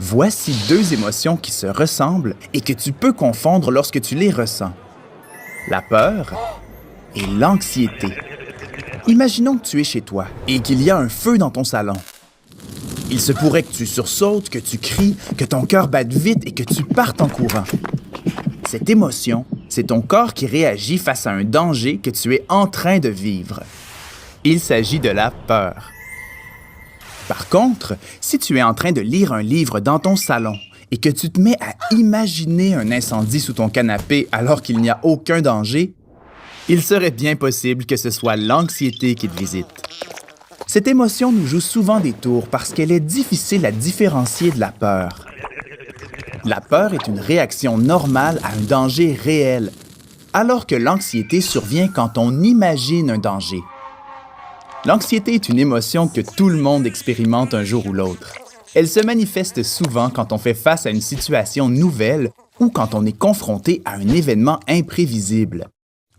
Voici deux émotions qui se ressemblent et que tu peux confondre lorsque tu les ressens. La peur et l'anxiété. Imaginons que tu es chez toi et qu'il y a un feu dans ton salon. Il se pourrait que tu sursautes, que tu cries, que ton cœur batte vite et que tu partes en courant. Cette émotion, c'est ton corps qui réagit face à un danger que tu es en train de vivre. Il s'agit de la peur. Par contre, si tu es en train de lire un livre dans ton salon et que tu te mets à imaginer un incendie sous ton canapé alors qu'il n'y a aucun danger, il serait bien possible que ce soit l'anxiété qui te visite. Cette émotion nous joue souvent des tours parce qu'elle est difficile à différencier de la peur. La peur est une réaction normale à un danger réel, alors que l'anxiété survient quand on imagine un danger. L'anxiété est une émotion que tout le monde expérimente un jour ou l'autre. Elle se manifeste souvent quand on fait face à une situation nouvelle ou quand on est confronté à un événement imprévisible.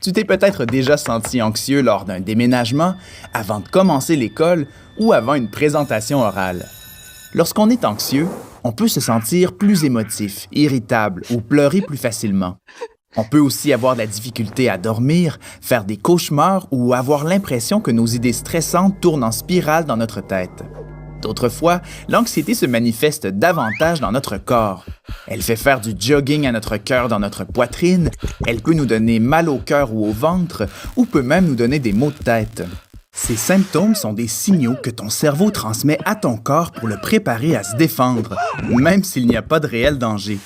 Tu t'es peut-être déjà senti anxieux lors d'un déménagement, avant de commencer l'école ou avant une présentation orale. Lorsqu'on est anxieux, on peut se sentir plus émotif, irritable ou pleurer plus facilement. On peut aussi avoir de la difficulté à dormir, faire des cauchemars ou avoir l'impression que nos idées stressantes tournent en spirale dans notre tête. D'autres fois, l'anxiété se manifeste davantage dans notre corps. Elle fait faire du jogging à notre cœur dans notre poitrine, elle peut nous donner mal au cœur ou au ventre, ou peut même nous donner des maux de tête. Ces symptômes sont des signaux que ton cerveau transmet à ton corps pour le préparer à se défendre, même s'il n'y a pas de réel danger.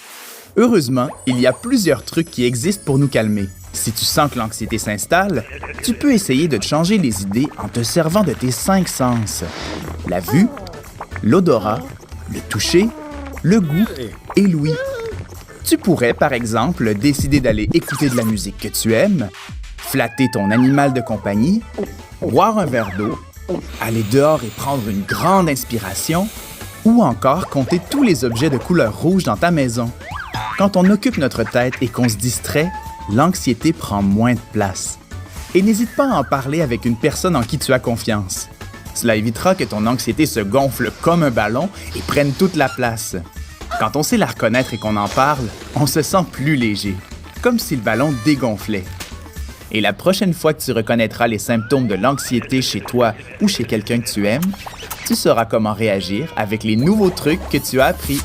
Heureusement, il y a plusieurs trucs qui existent pour nous calmer. Si tu sens que l'anxiété s'installe, tu peux essayer de te changer les idées en te servant de tes 5 sens. La vue, l'odorat, le toucher, le goût et l'ouïe. Tu pourrais, par exemple, décider d'aller écouter de la musique que tu aimes, flatter ton animal de compagnie, boire un verre d'eau, aller dehors et prendre une grande inspiration, ou encore compter tous les objets de couleur rouge dans ta maison. Quand on occupe notre tête et qu'on se distrait, l'anxiété prend moins de place. Et n'hésite pas à en parler avec une personne en qui tu as confiance. Cela évitera que ton anxiété se gonfle comme un ballon et prenne toute la place. Quand on sait la reconnaître et qu'on en parle, on se sent plus léger, comme si le ballon dégonflait. Et la prochaine fois que tu reconnaîtras les symptômes de l'anxiété chez toi ou chez quelqu'un que tu aimes, tu sauras comment réagir avec les nouveaux trucs que tu as appris.